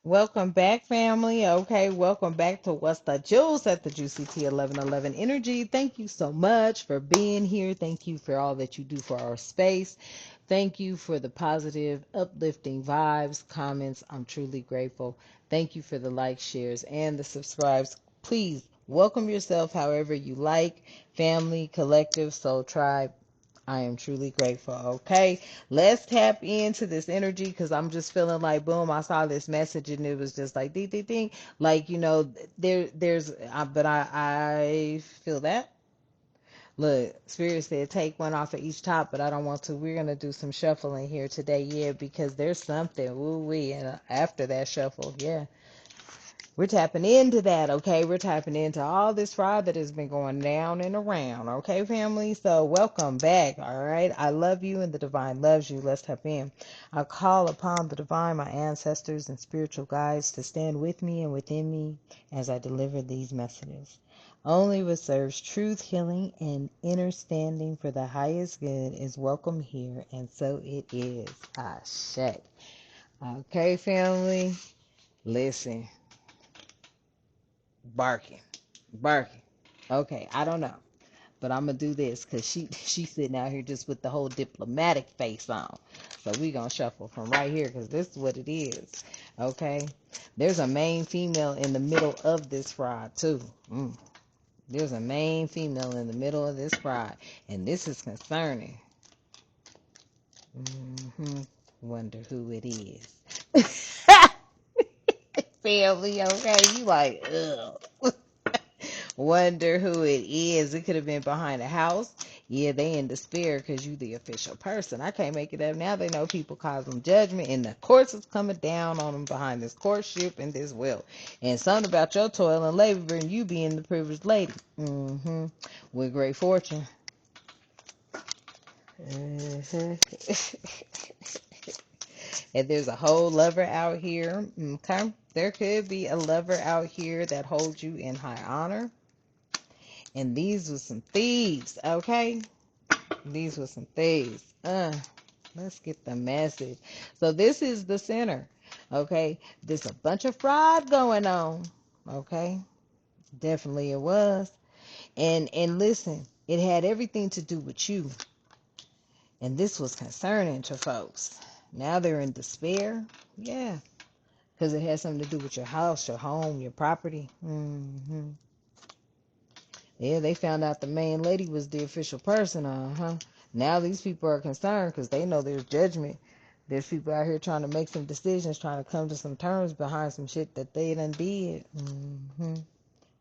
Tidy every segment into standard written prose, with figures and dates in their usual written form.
Welcome back, family. Okay, welcome back to What's the Juice at the Juicy T 1111 Energy. Thank you so much for being here. Thank you for all that you do for our space. Thank you for the positive, uplifting vibes, comments. I'm truly grateful. Thank you for the likes, shares, and the subscribes. Please welcome yourself however you like. Family, collective, soul tribe. I am truly grateful. Okay, let's tap into this energy because I'm just feeling like boom. I saw this message and it was just like ding ding ding. Like but I feel that. Look, Spirit said take one off of each top, but I don't want to. We're gonna do some shuffling here today, yeah, because there's something. Woo wee, and after that shuffle, yeah. We're tapping into that, okay? We're tapping into all this fraud that has been going down and around, okay, family? So, welcome back, all right? I love you and the divine loves you. Let's tap in. I call upon the divine, my ancestors, and spiritual guides to stand with me and within me as I deliver these messages. Only what serves truth, healing, and inner standing for the highest good is welcome here, and so it is. Ashe. Okay, family? Listen. Barking. Okay, I don't know, but I'm gonna do this because she's sitting out here just with the whole diplomatic face on. So we gonna shuffle from right here because this is what it is. Okay, there's a main female in the middle of this fraud too. There's a main female in the middle of this fraud, and this is concerning. Wonder who it is. Family, okay? You like, ugh. Wonder who it is. It could have been behind a house. Yeah, they in despair because you the official person. I can't make it up. Now they know people cause them judgment, and the courts is coming down on them behind this courtship and this will. And something about your toil and labor and you being the privileged lady. With great fortune. Mhm. And there's a whole lover out here. Okay. There could be a lover out here that holds you in high honor. And these were some thieves, okay? These were some thieves. Let's get the message. So this is the center, okay? There's a bunch of fraud going on, okay? Definitely it was. And listen, it had everything to do with you. And this was concerning to folks. Now they're in despair. Yeah, because it has something to do with your house, your home, your property. Yeah, they found out the main lady was the official person. Now these people are concerned because they know there's judgment. There's people out here trying to make some decisions, trying to come to some terms behind some shit that they done did.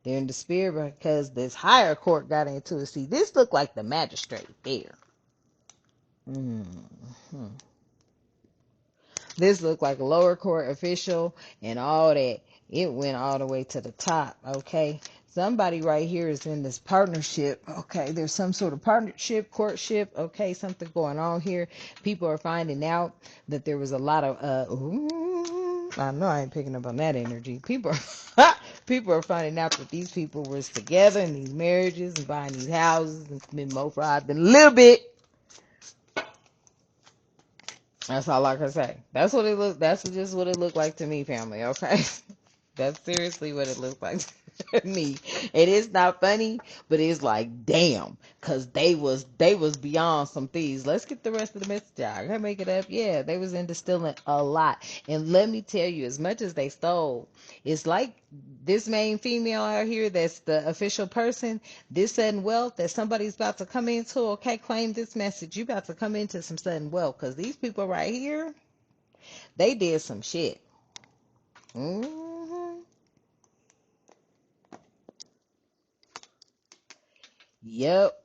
They're in despair because this higher court got into it. See, this looked like the magistrate there. This looked like a lower court official and all that. It went all the way to the top, okay? Somebody right here is in this partnership, okay? There's some sort of partnership, courtship, okay? Something going on here. People are finding out that there was a lot of, I know I ain't picking up on that energy. People are finding out that these people was together in these marriages and buying these houses and committing more fraud than a little bit. That's all I can say. That's what it looked. That's just what it looked like to me, family. Okay, that's seriously what it looked like to me. It is not funny, but it's like damn, cause they was beyond some thieves. Let's get the rest of the message out. I can make it up. Yeah, they was into stealing a lot. And let me tell you, as much as they stole, it's like this main female out here that's the official person, this sudden wealth that somebody's about to come into, okay, claim this message. You about to come into some sudden wealth because these people right here, they did some shit. hmm Yep.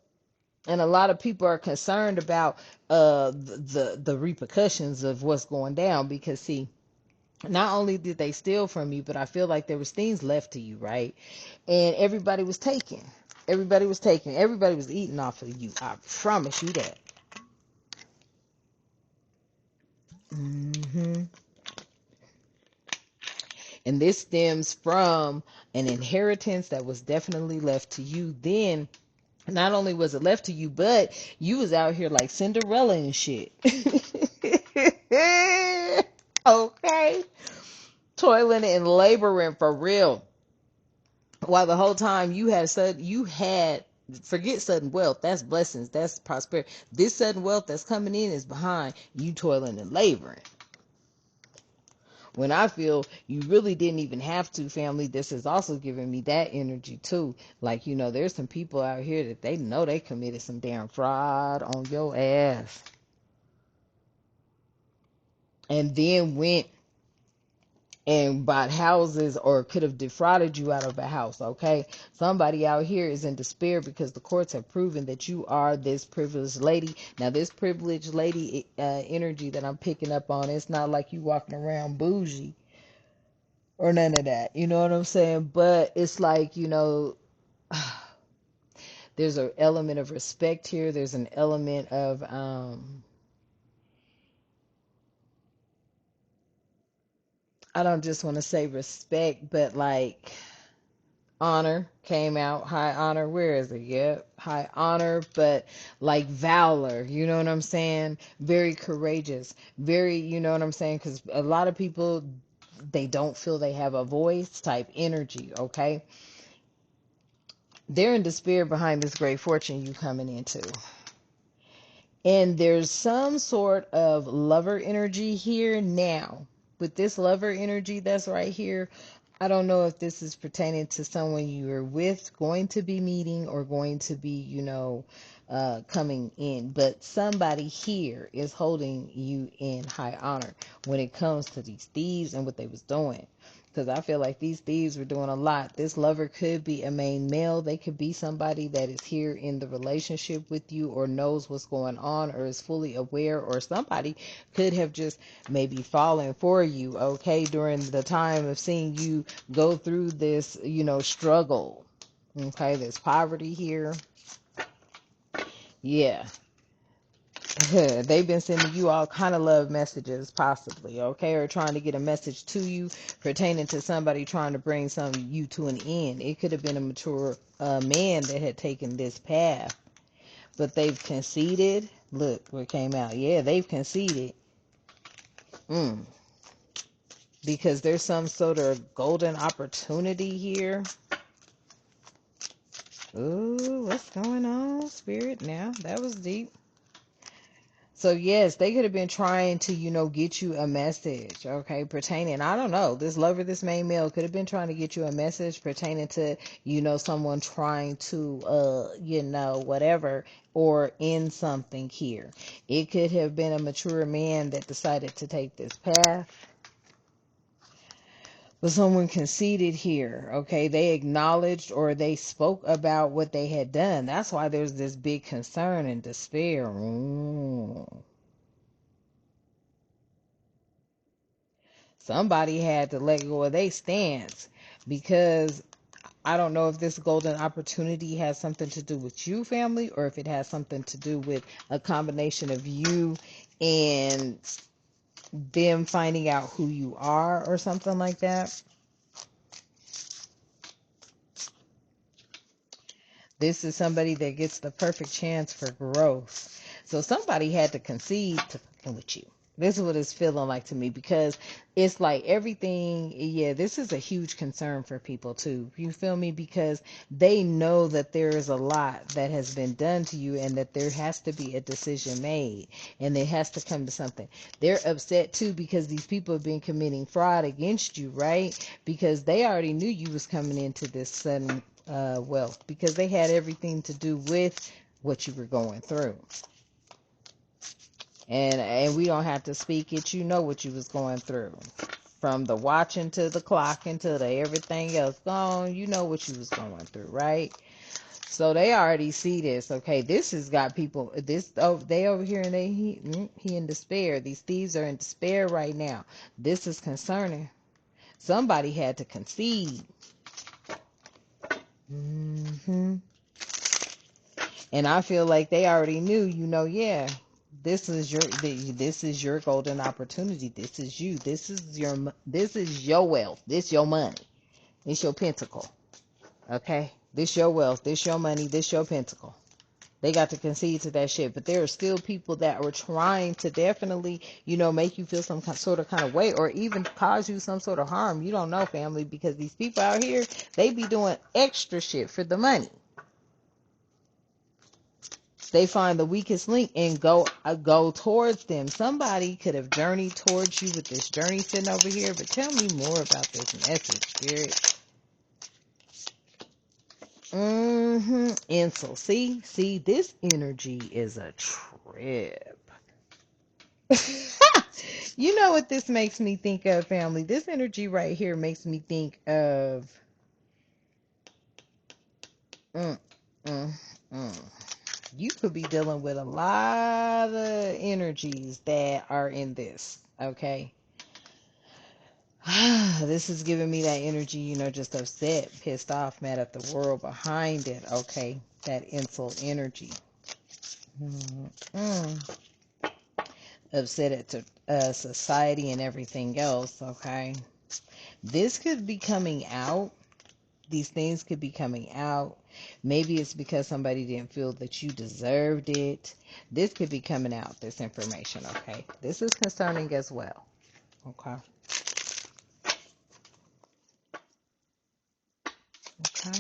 And a lot of people are concerned about the repercussions of what's going down because see, not only did they steal from you, but I feel like there was things left to you, right? And everybody was taking. Everybody was taking. Everybody was eating off of you. I promise you that. hmm And this stems from an inheritance that was definitely left to you. Then, not only was it left to you, but you was out here like Cinderella and shit. Okay. toiling and laboring for real. While the whole time forget sudden wealth. That's blessings. That's prosperity. This sudden wealth that's coming in is behind you toiling and laboring. When I feel you really didn't even have to, family, this is also giving me that energy too. Like, there's some people out here that they know they committed some damn fraud on your ass. And then went and bought houses or could have defrauded you out of a house, okay? Somebody out here is in despair because the courts have proven that you are this privileged lady. Now, this privileged lady energy that I'm picking up on, it's not like you walking around bougie or none of that. You know what I'm saying? But it's like, there's an element of respect here. There's an element of, I don't just want to say respect, but like, honor came out. High honor. Where is it? Yep. High honor, but like valor. You know what I'm saying? Very courageous. Very, you know what I'm saying? Because a lot of people, they don't feel they have a voice type energy, okay? They're in despair behind this great fortune you coming into. And there's some sort of lover energy here now. With this lover energy that's right here, I don't know if this is pertaining to someone you are with, going to be meeting, or going to be, coming in. But somebody here is holding you in high honor when it comes to these thieves and what they was doing. Because I feel like these thieves were doing a lot. This lover could be a main male. They could be somebody that is here in the relationship with you or knows what's going on or is fully aware, or somebody could have just maybe fallen for you, okay, during the time of seeing you go through this, struggle. Okay, there's poverty here. Yeah. They've been sending you all kind of love messages, possibly, okay, or trying to get a message to you pertaining to somebody trying to bring you to an end. It could have been a mature man that had taken this path, but they've conceded. Look what came out. Yeah, they've conceded. Because there's some sort of golden opportunity here. Ooh, what's going on, Spirit? Now, that was deep. So yes, they could have been trying to, get you a message, okay, pertaining, I don't know, this lover, this main male could have been trying to get you a message pertaining to, someone trying to, whatever, or in something here. It could have been a mature man that decided to take this path. But someone conceded here, okay? They acknowledged or they spoke about what they had done. That's why there's this big concern and despair. Somebody had to let go of their stance, because I don't know if this golden opportunity has something to do with you, family, or if it has something to do with a combination of you and them finding out who you are or something like that. This is somebody that gets the perfect chance for growth. So somebody had to concede to fucking with you. This is what it's feeling like to me, because it's like everything, yeah, this is a huge concern for people too. You feel me? Because they know that there is a lot that has been done to you and that there has to be a decision made and it has to come to something. They're upset too because these people have been committing fraud against you, right? Because they already knew you was coming into this sudden wealth, because they had everything to do with what you were going through. And we don't have to speak it. You know what you was going through. From the watching to the clocking to the everything else gone, you know what you was going through, right? So they already see this. Okay, this has got people. They over here and he in despair. These thieves are in despair right now. This is concerning. Somebody had to concede. And I feel like they already knew. Yeah. This is your golden opportunity. This is you. This is your wealth. This your money. This your pentacle. Okay? This your wealth. This your money. This your pentacle. They got to concede to that shit, but there are still people that are trying to definitely, make you feel some sort of kind of way, or even cause you some sort of harm. You don't know, family, because these people out here, they be doing extra shit for the money. They find the weakest link and go towards them. Somebody could have journeyed towards you with this journey sitting over here, but tell me more about this message, Spirit. Insel. See, this energy is a trip. You know what this makes me think of, family? This energy right here makes me think of mm, mm, mm. You could be dealing with a lot of energies that are in this, okay? This is giving me that energy, just upset, pissed off, mad at the world behind it, okay? That insult energy. Mm-mm. Upset at society and everything else, okay? This could be coming out. These things could be coming out. Maybe it's because somebody didn't feel that you deserved it. This could be coming out, this information, okay? This is concerning as well, okay? Okay.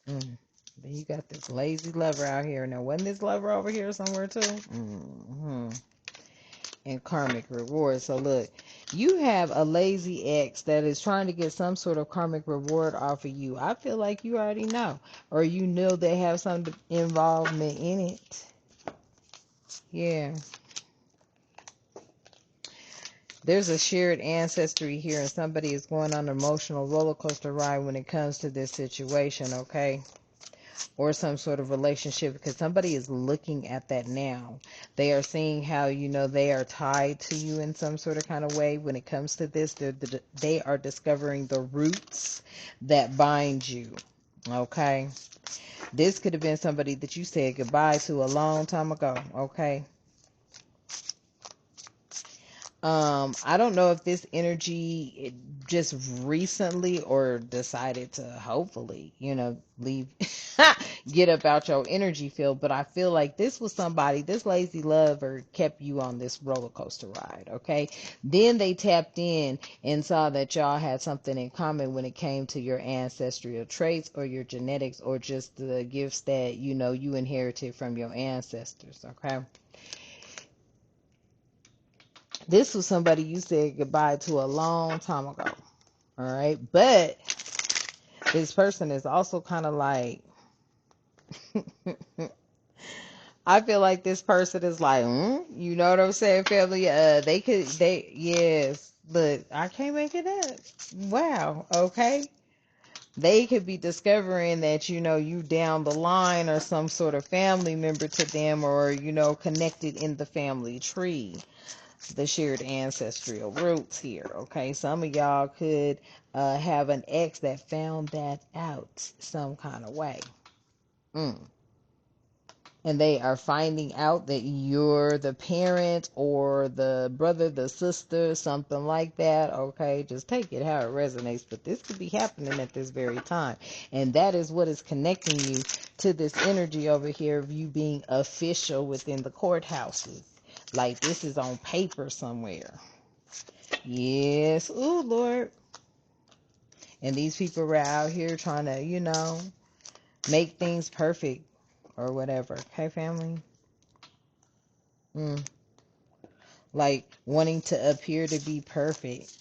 Then you got this lazy lover out here. Now, wasn't this lover over here somewhere too? And karmic reward. So look, you have a lazy ex that is trying to get some sort of karmic reward off of you. I feel like you already know, or you know they have some involvement in it. Yeah. There's a shared ancestry here, and somebody is going on an emotional roller coaster ride when it comes to this situation, okay? Or some sort of relationship, because somebody is looking at that now. They are seeing how, they are tied to you in some sort of kind of way. When it comes to this, they are discovering the roots that bind you, okay? This could have been somebody that you said goodbye to a long time ago, okay? I don't know if this energy just recently or decided to hopefully, leave, get up out your energy field. But I feel like this was somebody, this lazy lover kept you on this roller coaster ride, okay? Then they tapped in and saw that y'all had something in common when it came to your ancestral traits or your genetics or just the gifts that, you inherited from your ancestors, okay? This was somebody you said goodbye to a long time ago. All right. But this person is also kind of like, I feel like this person is like, you know what I'm saying, family? Yes. Look, I can't make it up. Wow. Okay. They could be discovering that, you down the line or some sort of family member to them or, connected in the family tree. The shared ancestral roots here, okay? Some of y'all could have an ex that found that out some kind of way. And they are finding out that you're the parent or the brother, the sister, something like that, okay? Just take it how it resonates, but this could be happening at this very time. And that is what is connecting you to this energy over here of you being official within the courthouses. Like this is on paper somewhere. Yes. Ooh, Lord. And these people were out here trying to, make things perfect or whatever. Okay, family? Like wanting to appear to be perfect.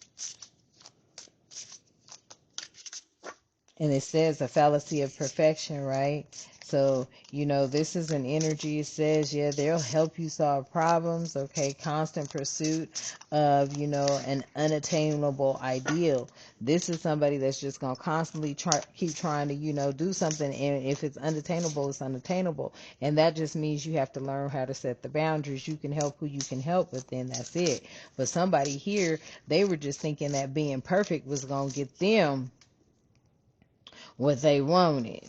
And it says a fallacy of perfection, right? So, this is an energy. It says, yeah, they'll help you solve problems. Okay. Constant pursuit of, an unattainable ideal. This is somebody that's just going to constantly keep trying to, do something. And if it's unattainable, it's unattainable. And that just means you have to learn how to set the boundaries. You can help who you can help, but then that's it. But somebody here, they were just thinking that being perfect was going to get them what they wanted.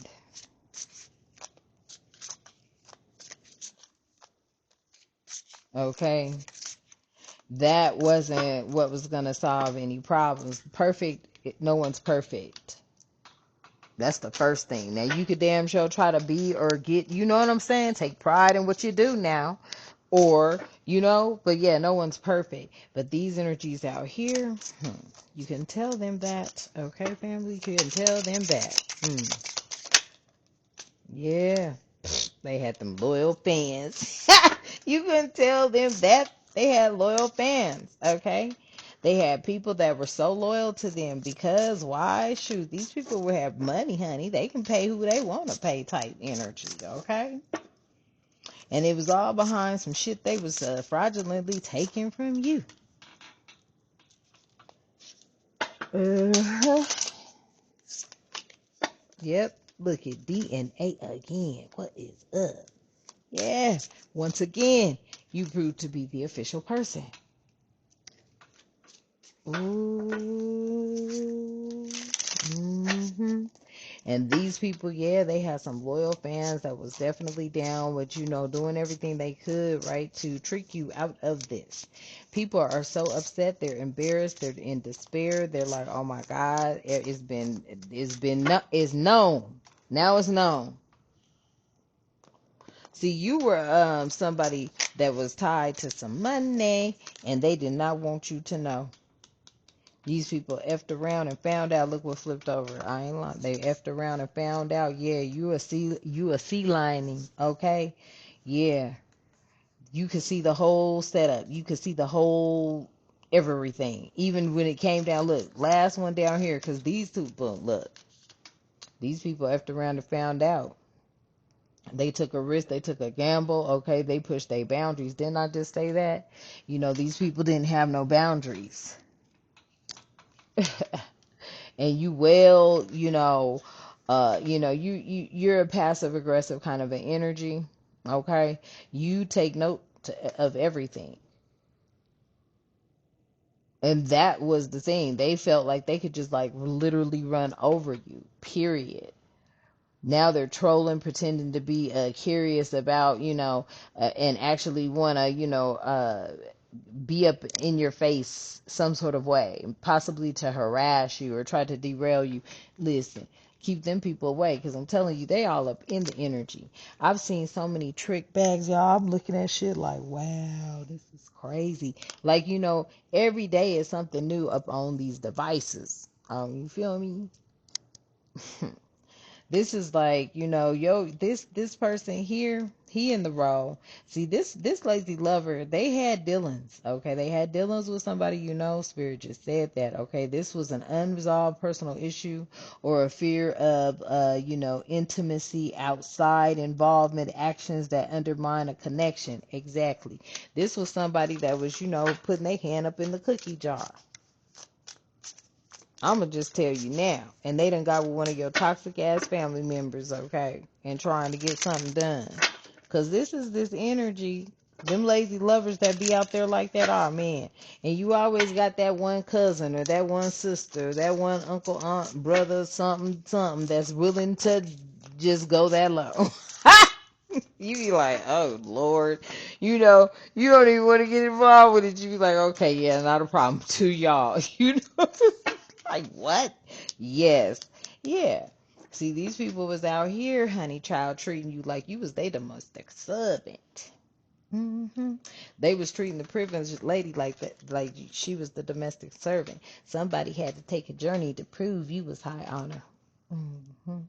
Okay? That wasn't what was going to solve any problems. Perfect, no one's perfect. That's the first thing. Now you could damn sure try to be or get, you know what I'm saying? Take pride in what you do now. Or, but yeah, no one's perfect. But these energies out here, you can tell them that. Okay, family? You can tell them that. Yeah. They had them loyal fans. You can tell them that they had loyal fans. Okay? They had people that were so loyal to them because why? Shoot, these people will have money, honey. They can pay who they want to pay type energy. Okay? And it was all behind some shit they was fraudulently taking from you. Uh-huh. Yep. Look at DNA again. What is up? Yeah. Once again, you proved to be the official person. Ooh. Mm-hmm. And these people, yeah, they had some loyal fans that was definitely down with, doing everything they could, right, to trick you out of this. People are so upset, they're embarrassed, they're in despair. They're like, oh my God, it's known. Now it's known. See, you were somebody that was tied to some money, and they did not want you to know. These people effed around and found out. Look what flipped over. I ain't lying. They effed around and found out. Yeah, you a sea lining. Okay, yeah. You could see the whole setup. You could see the whole everything. Even when it came down. Look, last one down here. Cause these two, boom. Look, these people effed around and found out. They took a risk. They took a gamble. Okay, they pushed their boundaries. Didn't I just say that? These people didn't have no boundaries. And you're a passive aggressive kind of an energy. Okay, you take note of everything, and that was the thing. They felt like they could just like literally run over you, period. Now they're trolling, pretending to be curious about, and actually want to, be up in your face some sort of way, possibly to harass you or try to derail you. Listen, keep them people away, because I'm telling you, they all up in the energy. I've seen so many trick bags, y'all. I'm looking at shit like, wow, this is crazy. Like, every day is something new up on these devices. You feel me? This is like, this person here, he in the role. See, this lazy lover, they had dealings, okay? They had dealings with somebody, Spirit just said that, okay? This was an unresolved personal issue or a fear of, intimacy, outside involvement, actions that undermine a connection. Exactly. This was somebody that was, putting their hand up in the cookie jar. I'm going to just tell you now. And they done got with one of your toxic ass family members, okay? And trying to get something done. Because this is this energy. Them lazy lovers that be out there like that, oh man. And you always got that one cousin or that one sister, that one uncle, aunt, brother, something that's willing to just go that low. You be like, oh Lord, you don't even want to get involved with it. You be like, okay, yeah, not a problem to y'all. Like what? Yes, yeah. See, these people was out here, honey child, treating you like you was they domestic servant. They was treating the privileged lady like that, like she was the domestic servant. Somebody had to take a journey to prove you was high honor. hmm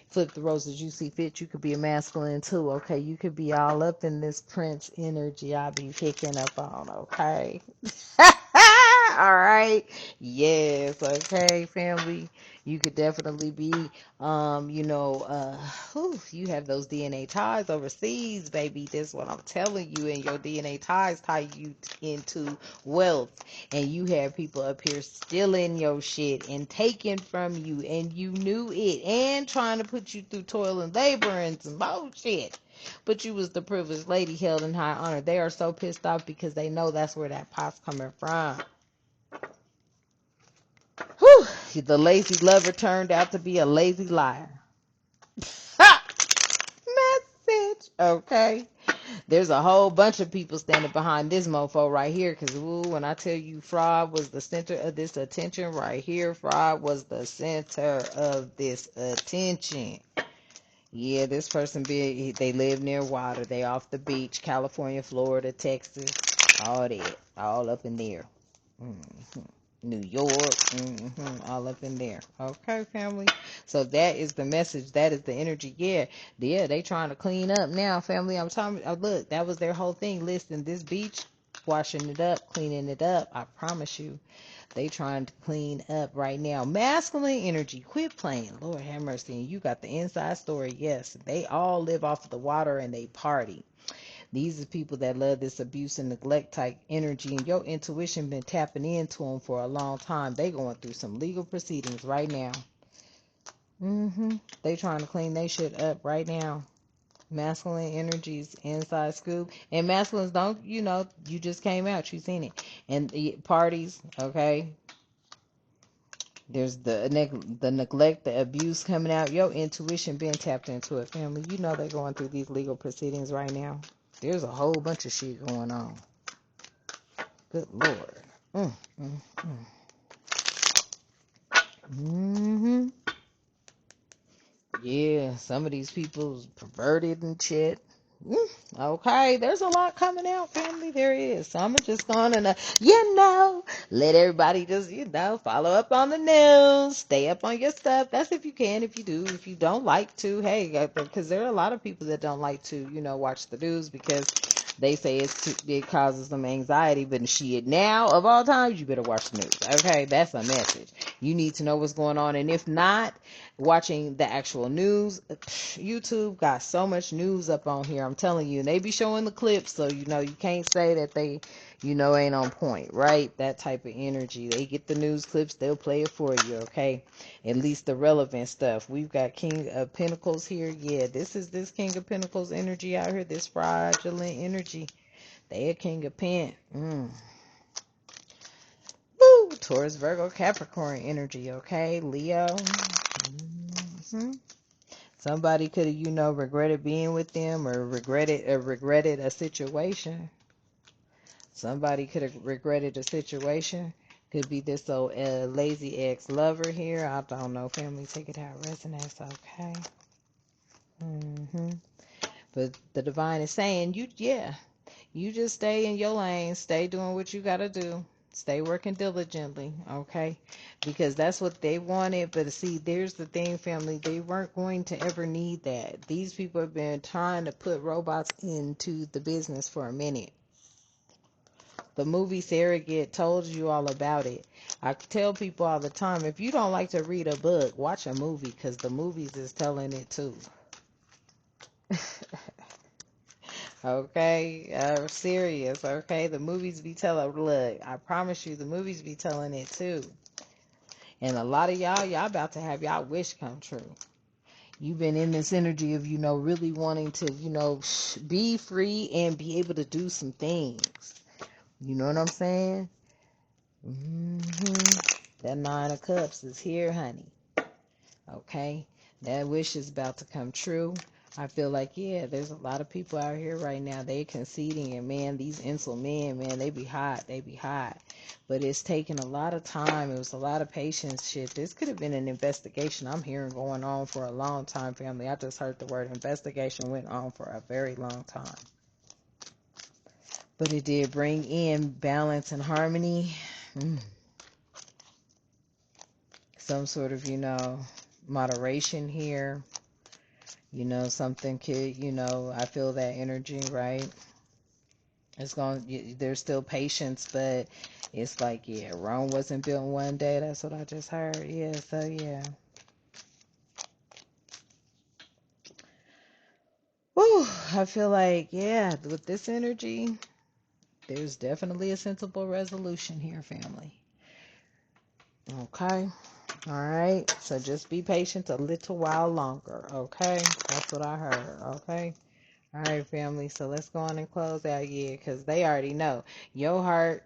Flip the roles as you see fit. You could be a masculine too, okay? You could be all up in this prince energy I be picking up on, okay? All right. Yes, okay, family. You could definitely be, you have those DNA ties overseas, baby. That's what I'm telling you. And your DNA ties tie you into wealth. And you have people up here stealing your shit and taking from you. And you knew it. And trying to put you through toil and labor and some bullshit. But you was the privileged lady held in high honor. They are so pissed off because they know that's where that pot's coming from. Whew, the lazy lover turned out to be a lazy liar. Ha! Message. Okay. There's a whole bunch of people standing behind this mofo right here. Because, when I tell you fraud was the center of this attention right here, fraud was the center of this attention. Yeah, this person, they live near water. They off the beach, California, Florida, Texas, all that. All up in there. hmm New York, all up in there. Okay, family. So that is the message. That is the energy. Yeah, they trying to clean up now, family. I'm talking. Look, that was their whole thing. Listing this beach, washing it up, cleaning it up. I promise you, they trying to clean up right now. Masculine energy. Quit playing. Lord have mercy. And you got the inside story. Yes, they all live off of the water and they party. These are people that love this abuse and neglect type energy, and your intuition been tapping into them for a long time. They going through some legal proceedings right now. They trying to clean their shit up right now. Masculine energies, inside scoop. And masculines don't, you just came out, you seen it. And the parties, okay? There's the neglect, the abuse coming out. Your intuition been tapped into it, family. You know they're going through these legal proceedings right now. There's a whole bunch of shit going on. Good Lord. Mm, mm, mm. Yeah, some of these people's perverted and shit. Okay, there's a lot coming out, family. There is. So I'm just going to, let everybody just, follow up on the news. Stay up on your stuff. That's if you can. If you do. If you don't like to, hey, because there are a lot of people that don't like to, watch the news because they say it causes them anxiety. But shit, now, of all times, you better watch the news. Okay, that's a message. You need to know what's going on. And if not, watching the actual news, YouTube got so much news up on here, I'm telling you, and they be showing the clips, so you can't say that they ain't on point, right? That type of energy, they get the news clips, they'll play it for you, okay? At least the relevant stuff. We've got King of Pentacles here. Yeah, this is this King of Pentacles energy out here, this fraudulent energy. They a King of Pent. Woo! Taurus, Virgo, Capricorn energy, okay? Leo. Somebody could have, regretted being with them or regretted a situation. Somebody could have regretted a situation. Could be this old lazy ex-lover here. I don't know. Family, take it how it resonates, okay? But the divine is saying, you just stay in your lane. Stay doing what you got to do. Stay working diligently, okay? Because that's what they wanted. But see, there's the thing, family. They weren't going to ever need that. These people have been trying to put robots into the business for a minute. The movie Surrogate told you all about it. I tell people all the time, if you don't like to read a book, watch a movie because the movies is telling it too. Okay, I'm serious, okay? The movies be telling, look, I promise you, the movies be telling it too. And a lot of y'all about to have y'all wish come true. You've been in this energy of, really wanting to, be free and be able to do some things. You know what I'm saying? That Nine of Cups is here, honey. Okay? That wish is about to come true. I feel like, there's a lot of people out here right now, they conceding, and man, these insult men, man, they be hot. But it's taken a lot of time. It was a lot of patience shit. This could have been an investigation I'm hearing going on for a long time, family. I just heard the word investigation went on for a very long time. But it did bring in balance and harmony. Some sort of, moderation here. Something could, I feel that energy, right? There's still patience, but it's like, Rome wasn't built in one day. That's what I just heard. Yeah, so yeah. Whew, I feel like, with this energy, there's definitely a sensible resolution here, family. Okay. All right. So just be patient a little while longer. Okay. That's what I heard. Okay. All right, family. So let's go on and close out. Yeah, because they already know your heart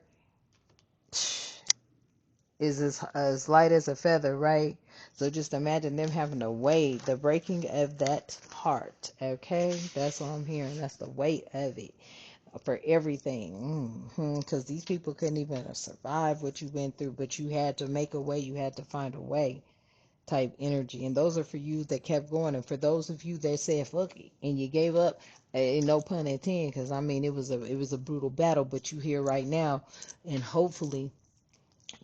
is as light as a feather, right? So just imagine them having to weigh the breaking of that heart. Okay, that's what I'm hearing. That's the weight of it for everything. Because these people couldn't even survive what you went through, but you had to make a way. You had to find a way. Type energy. And those are for you that kept going. And for those of you that said fuck it and you gave up, no pun intended, because I mean it was a brutal battle, but you here right now, and hopefully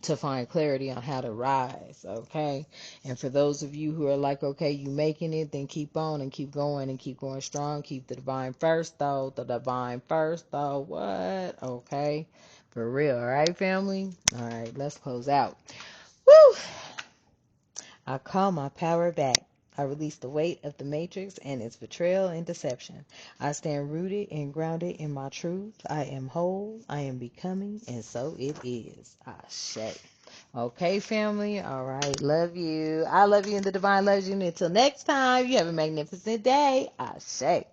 to find clarity on how to rise. Okay. And for those of you who are like, okay, you making it, then keep on and keep going strong. Keep the divine first though. The divine first though. What? Okay. For real. All right, family. All right, let's close out. Woo! I call my power back. I release the weight of the matrix and its betrayal and deception. I stand rooted and grounded in my truth. I am whole. I am becoming, and so it is. Ashe. Okay, family. All right. Love you. I love you, and the divine loves you. And until next time, you have a magnificent day. Ashe.